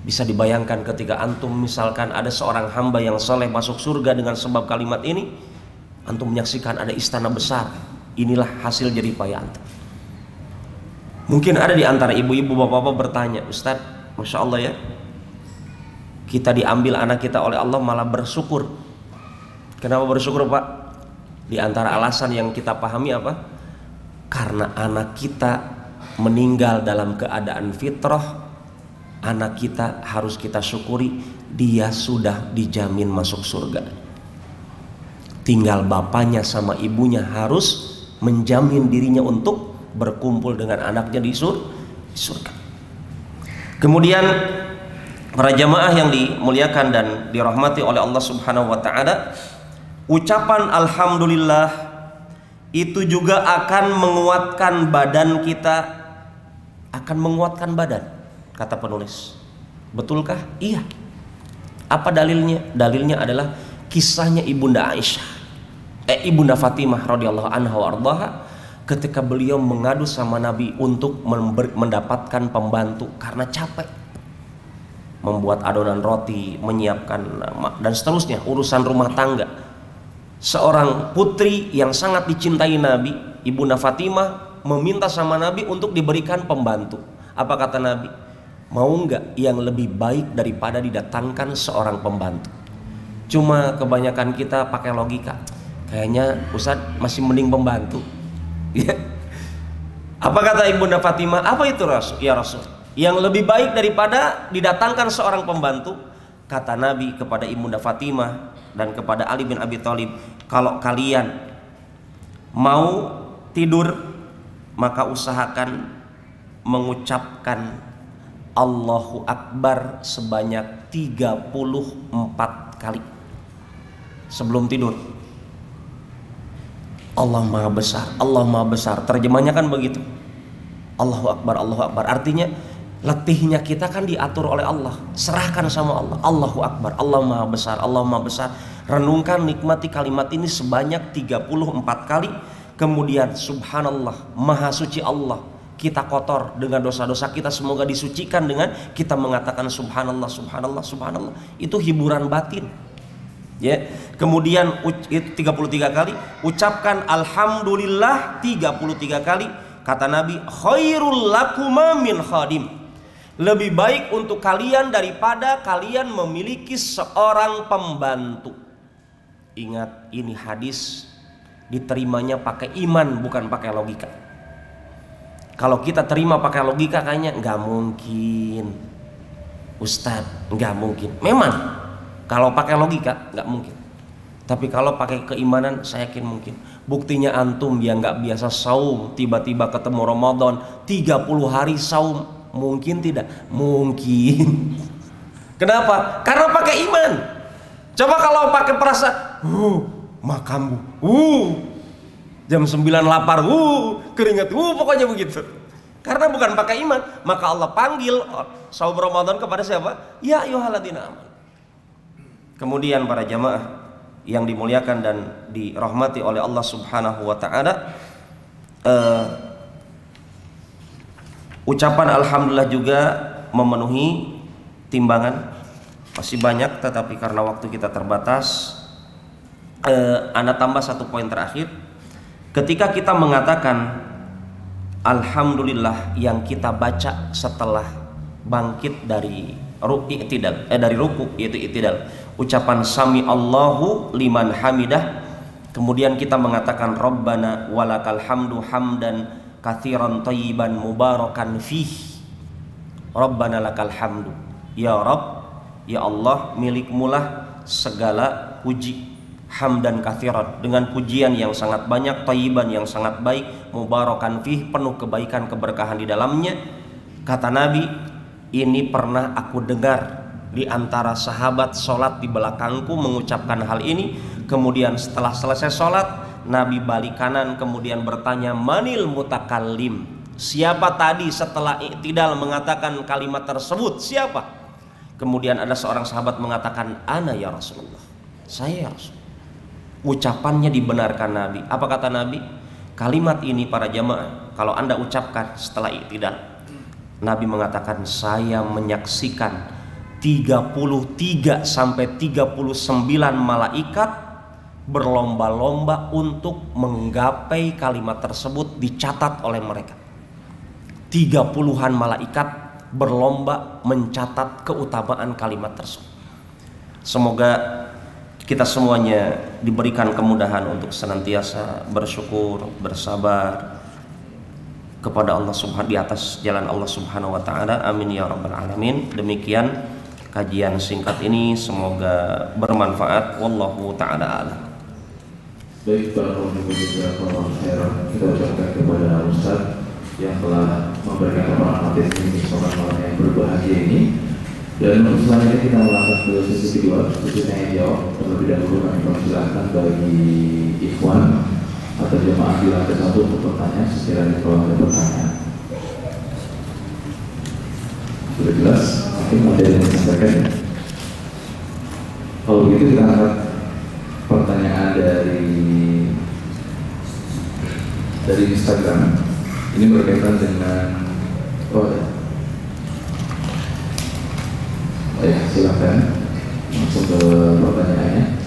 Bisa dibayangkan ketika antum misalkan ada seorang hamba yang soleh masuk surga dengan sebab kalimat ini, antum menyaksikan ada istana besar. Inilah hasil jerih payah antum. Mungkin ada di antara ibu-ibu bapak-bapak bertanya, Ustadz, Masya Allah ya, kita diambil anak kita oleh Allah malah bersyukur. Kenapa bersyukur Pak? Di antara alasan yang kita pahami apa? Karena anak kita meninggal dalam keadaan fitrah. Anak kita harus kita syukuri, dia sudah dijamin masuk surga. Tinggal bapaknya sama ibunya harus menjamin dirinya untuk berkumpul dengan anaknya di surga. Kemudian para jamaah yang dimuliakan dan dirahmati oleh Allah Subhanahu wa taala, ucapan alhamdulillah itu juga akan menguatkan badan kita, akan menguatkan badan. Kata penulis, betulkah? Iya. Apa dalilnya? Dalilnya adalah kisahnya Ibunda Aisyah, Ibunda Fatimah radhiyallahu anha wa ardhaha, ketika beliau mengadu sama Nabi untuk mendapatkan pembantu karena capek membuat adonan roti, menyiapkan dan seterusnya, urusan rumah tangga. Seorang putri yang sangat dicintai Nabi, Ibunda Fatimah, meminta sama Nabi untuk diberikan pembantu. Apa kata Nabi? Mau nggak yang lebih baik daripada didatangkan seorang pembantu? Cuma kebanyakan kita pakai logika, kayaknya Ustadz masih mending pembantu. Apa kata Ibunda Fatimah? Apa itu Rasul? Ya Rasul, yang lebih baik daripada didatangkan seorang pembantu, kata Nabi kepada Ibunda Fatimah dan kepada Ali bin Abi Thalib, kalau kalian mau tidur maka usahakan mengucapkan Allahu Akbar sebanyak 34 kali sebelum tidur. Allah Maha Besar, Allah Maha Besar. Terjemahnya kan begitu. Allahu Akbar, Allahu Akbar. Artinya letihnya kita kan diatur oleh Allah. Serahkan sama Allah. Allahu Akbar, Allah Maha Besar, Allah Maha Besar. Renungkan, nikmati kalimat ini sebanyak 34 kali. Kemudian subhanallah, Maha Suci Allah. Kita kotor dengan dosa-dosa kita, semoga disucikan dengan kita mengatakan subhanallah, subhanallah, subhanallah. Itu hiburan batin. Ya. Kemudian 33 kali, ucapkan alhamdulillah 33 kali. Kata Nabi, khairul lakuma min khadim. Lebih baik untuk kalian daripada kalian memiliki seorang pembantu. Ingat, ini hadis diterimanya pakai iman, bukan pakai logika. Kalau kita terima pakai logika kayaknya nggak mungkin, Ustadz, nggak mungkin. Memang kalau pakai logika nggak mungkin. Tapi kalau pakai keimanan saya yakin mungkin. Buktinya antum yang nggak biasa saum, tiba-tiba ketemu Ramadan 30 hari saum, mungkin tidak? Mungkin. Kenapa? Karena pakai iman. Coba kalau pakai perasaan, makan jam 9 lapar, keringat, pokoknya begitu. Karena bukan pakai iman, maka Allah panggil saum Ramadan kepada siapa? Ya ayyuhalladzina amanu. Kemudian para jamaah yang dimuliakan dan dirahmati oleh Allah Subhanahu wa taala, ucapan alhamdulillah juga memenuhi timbangan. Masih banyak, tetapi karena waktu kita terbatas, Anda tambah satu poin terakhir. Ketika kita mengatakan alhamdulillah yang kita baca setelah bangkit dari ruku, yaitu i'tidal, ucapan sami Allahu liman hamidah, kemudian kita mengatakan Rabbana walakal hamdu hamdan katsiran thayyiban mubarakan fih. Rabbana lakal hamdu, ya Rabb, ya Allah, milikmulah segala puji, hamdan katsiran, dengan pujian yang sangat banyak, thayyiban yang sangat baik, mubarakan fih, penuh kebaikan keberkahan di dalamnya. Kata Nabi, ini pernah aku dengar di antara sahabat sholat di belakangku mengucapkan hal ini. Kemudian setelah selesai sholat, Nabi balik kanan kemudian bertanya, manil mutakallim, siapa tadi setelah i'tidal mengatakan kalimat tersebut, siapa? Kemudian ada seorang sahabat mengatakan, ana ya Rasulullah, saya ya Rasul. Ucapannya dibenarkan Nabi. Apa kata Nabi? Kalimat ini para jamaah, kalau Anda ucapkan setelah i'tidal, Nabi mengatakan, saya menyaksikan 33 sampai 39 malaikat berlomba-lomba untuk menggapai kalimat tersebut, dicatat oleh mereka. 30-an malaikat berlomba mencatat keutamaan kalimat tersebut. Semoga kita semuanya diberikan kemudahan untuk senantiasa bersyukur, bersabar kepada Allah Subhanahu di atas jalan Allah Subhanahu wa taala. Amin ya rabbal alamin. Demikian kajian singkat ini, semoga bermanfaat. Wallahu taala a'lam. Baik, barakallahu khairan. Kita ucapkan kepada Ustaz yang telah memberikan paparan materi ini, semoga malam yang berbahagia ini. Dan untuk selanjutnya kita melangkah ke sesi kedua, sesi tanya jawab. Terlebih dahulu kami persilahkan bagi ikhwan atau jemaah di lantai satu untuk bertanya sekiranya kalau ada pertanyaan. Sudah jelas? Mungkin materi yang disampaikan. Kalau begitu kita angkat pertanyaan dari Instagram. Ini berkaitan dengan ya, silakan langsung ke pertanyaannya.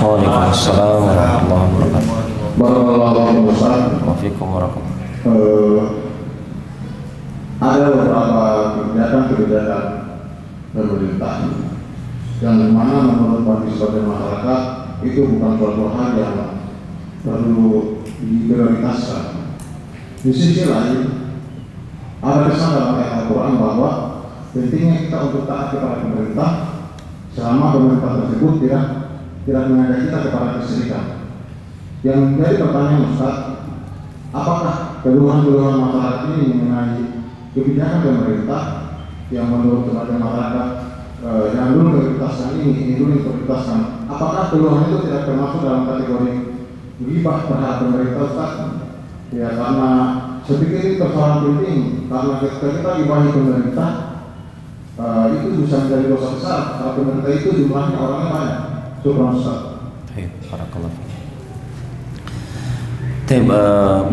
Waalaikumsalam warahmatullahi wabarakatuh. Barakallahu Waalaikumsalam warahmatullahi. Ada beberapa kebijakan pemerintah yang mana menurut bagi sebagian masyarakat itu bukan suatu hal yang perlu diprioritaskan. Di sisi lain, ada kesan dalam ayat Al-Quran bahwa pentingnya kita untuk taat kepada pemerintah selama pemerintah tersebut tidak mengajak kita kepada kesyirikan. Yang menjadi pertanyaan Ustaz, apakah keluhan-keluhan masyarakat ini mengenai kebijakan pemerintah yang menurut sebagian masyarakat yang dulu prioritaskan ini dulu prioritaskan, apakah keluhan itu tidak termasuk dalam kategori ghibah terhadap pemerintah Ustaz? Ya, karena saya pikir ini persoalan penting, karena ketika kita ghibahi pemerintah itu bisa menjadi dosa besar kalau pemerintah itu jumlahnya orangnya banyak. Syukran Ustaz. Barakallahu.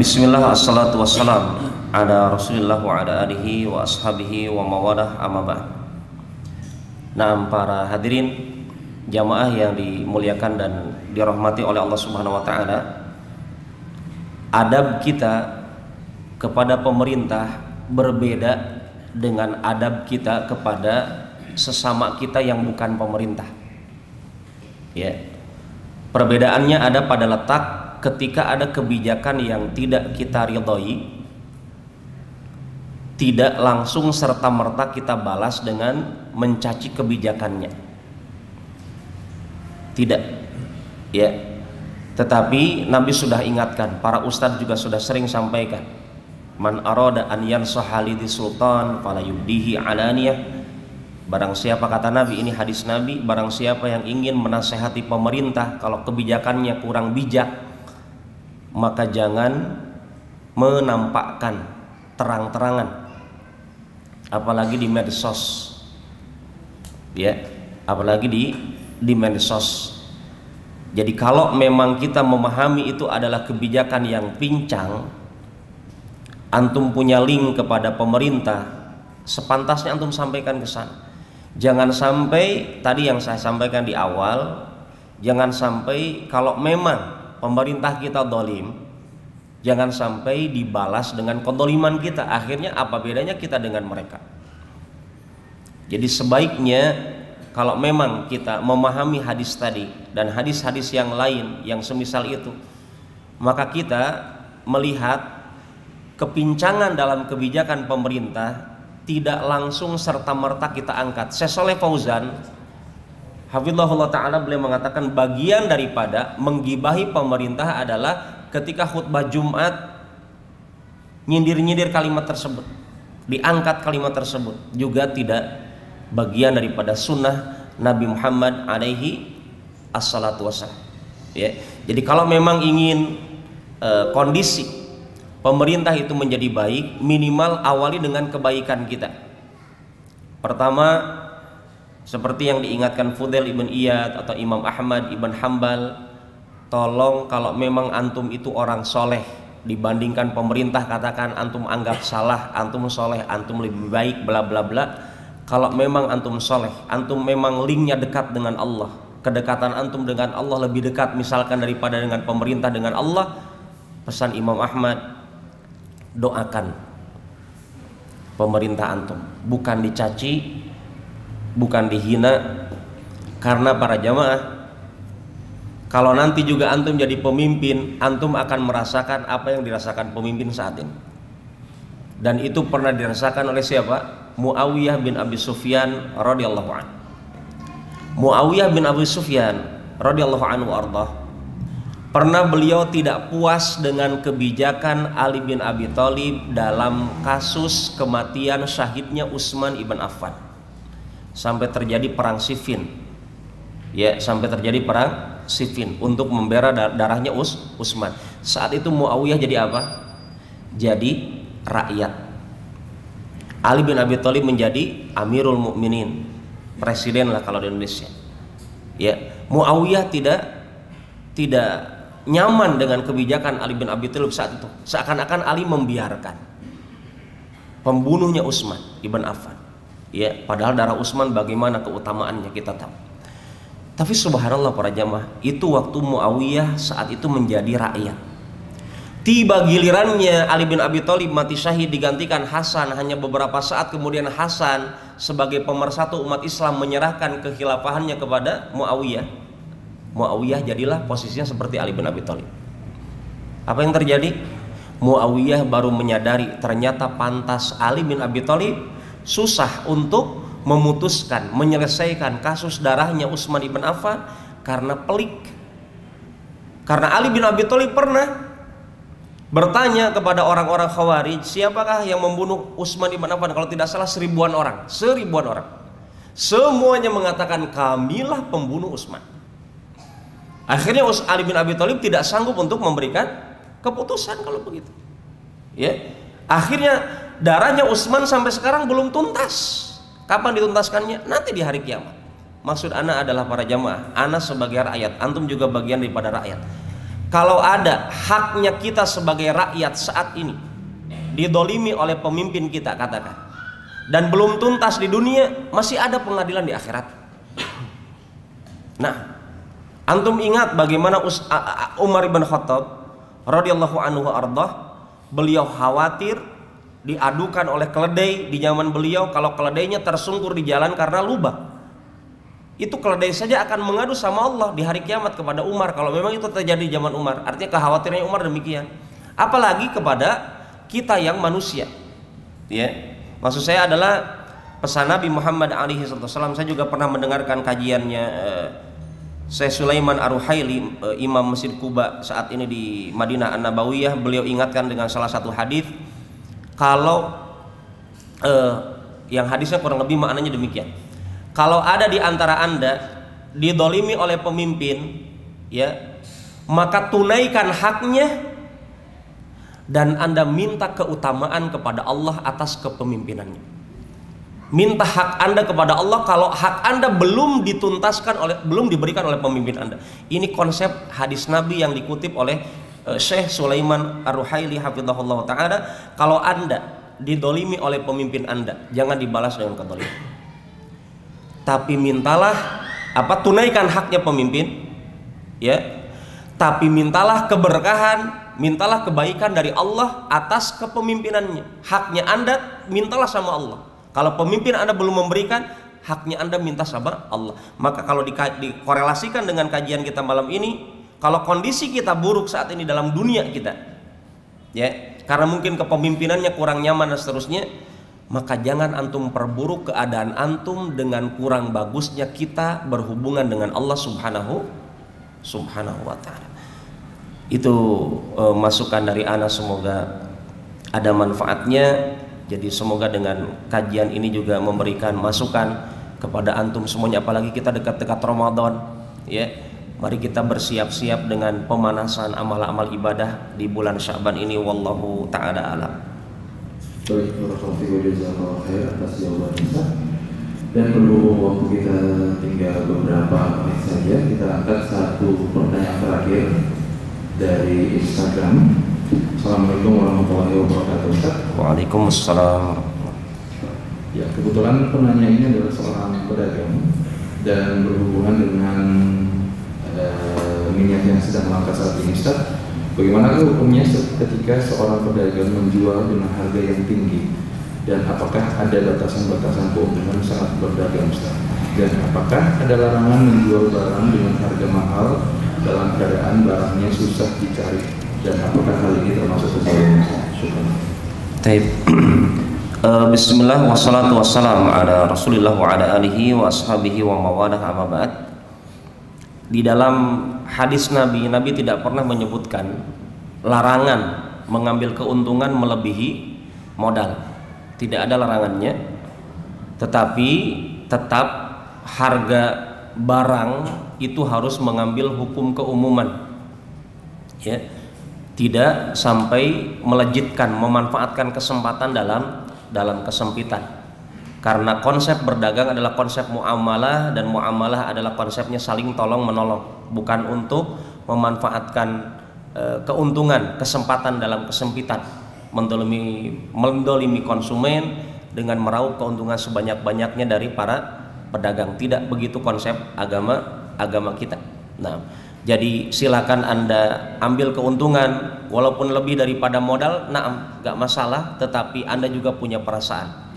Bismillah, assalatu wassalam ala Rasulillah wa ala alihi wa ashabihi wa mawalah, amma ba'd. Nah, para hadirin jamaah yang dimuliakan dan dirahmati oleh Allah Subhanahu wa taala, adab kita kepada pemerintah berbeda dengan adab kita kepada sesama kita yang bukan pemerintah. Ya. Perbedaannya ada pada letak ketika ada kebijakan yang tidak kita ridhoi, tidak langsung serta-merta kita balas dengan mencaci kebijakannya. Tidak. Ya. Tetapi Nabi sudah ingatkan, para ustadz juga sudah sering sampaikan, Man arada an yansaha lidhi sultan fala yubdihi alaniyah. Barang siapa, kata Nabi, ini hadis Nabi, barang siapa yang ingin menasehati pemerintah kalau kebijakannya kurang bijak, maka jangan menampakkan terang-terangan, apalagi di medsos, ya, apalagi di medsos. Jadi kalau memang kita memahami itu adalah kebijakan yang pincang, antum punya link kepada pemerintah, sepantasnya antum sampaikan ke sana. Jangan sampai tadi yang saya sampaikan di awal, jangan sampai kalau memang pemerintah kita dolim, jangan sampai dibalas dengan kedoliman kita. Akhirnya apa bedanya kita dengan mereka? Jadi sebaiknya kalau memang kita memahami hadis tadi dan hadis-hadis yang lain yang semisal itu, maka kita melihat kepincangan dalam kebijakan pemerintah tidak langsung serta-merta kita angkat. Syekh Shalih Fauzan hafizahullah ta'ala, beliau mengatakan bagian daripada menggibahi pemerintah adalah ketika khutbah Jumat nyindir-nyindir kalimat tersebut, diangkat kalimat tersebut, juga tidak bagian daripada sunnah Nabi Muhammad alaihi assalatu wassalam, ya. Jadi kalau memang ingin kondisi pemerintah itu menjadi baik, minimal awali dengan kebaikan kita. Pertama, seperti yang diingatkan Fudail ibn Iyad atau Imam Ahmad ibn Hanbal, tolong kalau memang antum itu orang soleh, dibandingkan pemerintah katakan antum anggap salah, antum soleh, antum lebih baik, bla bla bla. Kalau memang antum soleh, antum memang linknya dekat dengan Allah, kedekatan antum dengan Allah lebih dekat misalkan daripada dengan pemerintah dengan Allah, pesan Imam Ahmad, doakan pemerintah antum, bukan dicaci, bukan dihina. Karena para jamaah, kalau nanti juga antum jadi pemimpin, antum akan merasakan apa yang dirasakan pemimpin saat ini. Dan itu pernah dirasakan oleh siapa? Muawiyah bin Abi Sufyan radhiyallahu anhu. Muawiyah bin Abi Sufyan radhiyallahu anhu ardah, pernah beliau tidak puas dengan kebijakan Ali bin Abi Thalib dalam kasus kematian syahidnya Utsman ibn Affan, sampai terjadi perang Siffin, ya, sampai terjadi perang Siffin untuk membela darahnya Utsman. Saat itu Muawiyah jadi apa? Jadi rakyat. Ali bin Abi Thalib menjadi Amirul Mukminin, presiden lah kalau di Indonesia, ya. Muawiyah tidak nyaman dengan kebijakan Ali bin Abi Thalib saat itu. Seakan-akan Ali membiarkan pembunuhnya Utsman ibn Affan, ya, padahal darah Utsman bagaimana keutamaannya kita tahu. Tapi subhanallah para jamaah, itu waktu Muawiyah saat itu menjadi rakyat. Tiba gilirannya Ali bin Abi Thalib mati syahid, digantikan Hasan. Hanya beberapa saat kemudian Hasan sebagai pemersatu umat Islam menyerahkan kekhilafahannya kepada Muawiyah. Muawiyah jadilah posisinya seperti Ali bin Abi Thalib. Apa yang terjadi? Muawiyah baru menyadari ternyata pantas Ali bin Abi Thalib susah untuk memutuskan, menyelesaikan kasus darahnya Utsman ibn Affan karena pelik. Karena Ali bin Abi Thalib pernah bertanya kepada orang-orang Khawarij, siapakah yang membunuh Utsman ibn Affan? Kalau tidak salah 1000 orang. Semuanya mengatakan kamilah pembunuh Utsman. Akhirnya Ali bin Abi Thalib tidak sanggup untuk memberikan keputusan kalau begitu, ya. Akhirnya darahnya Utsman sampai sekarang belum tuntas. Kapan dituntaskannya? Nanti di hari kiamat. Maksud ana adalah para jamaah, ana sebagai rakyat, antum juga bagian daripada rakyat. Kalau ada haknya kita sebagai rakyat saat ini didolimi oleh pemimpin kita katakan, dan belum tuntas di dunia, masih ada pengadilan di akhirat. Nah, antum ingat bagaimana Umar ibn Khattab radhiyallahu anhu ardah, beliau khawatir diadukan oleh keledai di zaman beliau, kalau keledainya tersungkur di jalan karena lubang, itu keledai saja akan mengadu sama Allah di hari kiamat kepada Umar kalau memang itu terjadi di zaman Umar. Artinya kekhawatirannya Umar demikian. Apalagi kepada kita yang manusia, ya. Maksud saya adalah pesan Nabi Muhammad alaihi wasallam. Saya juga pernah mendengarkan kajiannya Syekh Sulaiman Ar-Ruhaili, Imam Masjid Kuba saat ini di Madinah An-Nabawiyah. Beliau ingatkan dengan salah satu hadis, kalau yang hadisnya kurang lebih maknanya demikian. Kalau ada di antara Anda didolimi oleh pemimpin, ya, maka tunaikan haknya dan Anda minta keutamaan kepada Allah atas kepemimpinannya. Minta hak Anda kepada Allah kalau hak Anda belum dituntaskan belum diberikan oleh pemimpin Anda. Ini konsep hadis Nabi yang dikutip oleh Syekh Sulaiman Ar-Ruhaili hafizahullah taala. Kalau Anda didolimi oleh pemimpin Anda, jangan dibalas dengan kedoliman, tapi mintalah tunaikan haknya pemimpin, ya, tapi mintalah keberkahan, mintalah kebaikan dari Allah atas kepemimpinannya. Haknya Anda mintalah sama Allah. Kalau pemimpin Anda belum memberikan, haknya Anda minta sama Allah. Maka kalau dikorelasikan dengan kajian kita malam ini, kalau kondisi kita buruk saat ini dalam dunia kita, ya, karena mungkin kepemimpinannya kurang nyaman dan seterusnya, maka jangan antum perburuk keadaan antum dengan kurang bagusnya kita berhubungan dengan Allah subhanahu wa ta'ala. Itu masukan dari ana, semoga ada manfaatnya. Jadi semoga dengan kajian ini juga memberikan masukan kepada antum semuanya, apalagi kita dekat-dekat Ramadan, ya. Mari kita bersiap-siap dengan pemanasan amal-amal ibadah di bulan Sya'ban ini. Wallahu ta'ala alam. Baik, jazakallahu khair atas jawaban Ustaz. Dan berhubung waktu kita tinggal beberapa menit saja, kita angkat satu pertanyaan terakhir dari Instagram. Assalamualaikum warahmatullahi wabarakatuh, Ustaz. Waalaikumsalam. Ya, kebetulan penanya ini adalah seorang pedagang dan berhubungan dengan minyak yang sedang langka saat ini, Ustaz. Bagaimana hukumnya ketika seorang pedagang menjual dengan harga yang tinggi, dan apakah ada batasan-batasan keuntungan saat berdagang, Ustaz? Dan apakah ada larangan menjual barang dengan harga mahal dalam keadaan barangnya susah dicari, dan apakah hal ini termasuk kezaliman? Baik. Bismillah wassalatu wassalamu ala Rasulillah wa ala alihi wa ashabihi wa mawalah, amma ba'd. Di dalam hadis Nabi tidak pernah menyebutkan larangan mengambil keuntungan melebihi modal. Tidak ada larangannya. Tetapi tetap harga barang itu harus mengambil hukum keumuman, ya. Tidak sampai melejitkan, memanfaatkan kesempatan dalam kesempitan. Karena konsep berdagang adalah konsep muamalah, dan muamalah adalah konsepnya saling tolong menolong, bukan untuk memanfaatkan keuntungan, kesempatan dalam kesempitan, mendolimi konsumen dengan meraup keuntungan sebanyak-banyaknya dari para pedagang. Tidak begitu konsep agama kita. Nah, jadi silakan Anda ambil keuntungan walaupun lebih daripada modal, nggak masalah, tetapi Anda juga punya perasaan.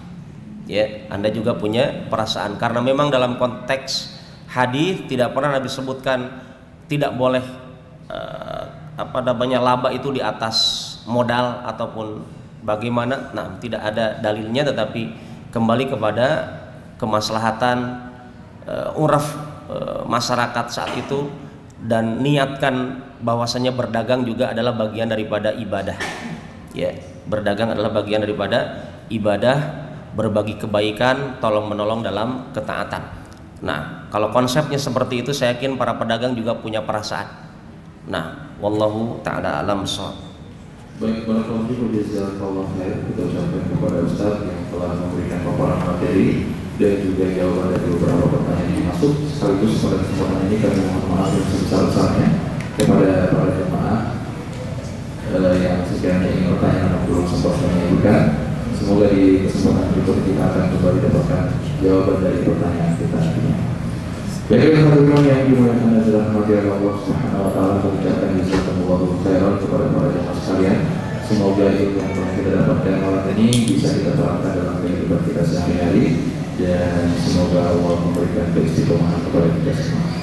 Ya, Anda juga punya perasaan, karena memang dalam konteks hadis tidak pernah Nabi sebutkan tidak boleh laba itu di atas modal ataupun bagaimana. Nah, tidak ada dalilnya, tetapi kembali kepada kemaslahatan uraf masyarakat saat itu, dan niatkan bahwasanya berdagang juga adalah bagian daripada ibadah. Ya, berdagang adalah bagian daripada ibadah, berbagi kebaikan, tolong menolong dalam ketaatan. Nah, kalau konsepnya seperti itu, saya yakin para pedagang juga punya perasaan. Nah, wallahu ta'ala alam shawab. Baik, barakallahu fiikum, jazakallahu khair. Kita ucapkan kepada Ustaz yang telah memberikan paparan materi dan juga jawaban dari beberapa pertanyaan yang masuk. Sekaligus pada kesempatan ini kami mohon maaf yang sebesar-besarnya kepada para jemaah yang sekiranya ingin bertanya namun belum sempat menyampaikan. Semoga di kesempatan berikut kita akan kembali dapatkan jawaban dari pertanyaan kita. Baik, teman-teman yang dimuliakan dan dirahmati Allah Subhanahu wa taala, mengucapkan jazakumullahu khairan kepada para jemaah sekalian. Semoga ilmu yang telah kita dapatkan malam ini bisa kita terapkan dalam kehidupan kita sehari-hari, dan semoga Allah memberikan keistiqomahan kepada kita semua.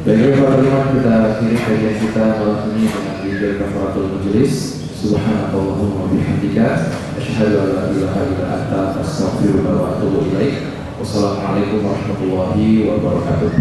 Baik, teman-teman, kita akhiri kajian kita malam ini dengan zikir kafaratul majelis. Subhanallahumma wa bihamdika, asyhadu an la ilaha illa anta, astaghfiruka wa atubu ilaik. Wassalamualaikum warahmatullahi wabarakatuh.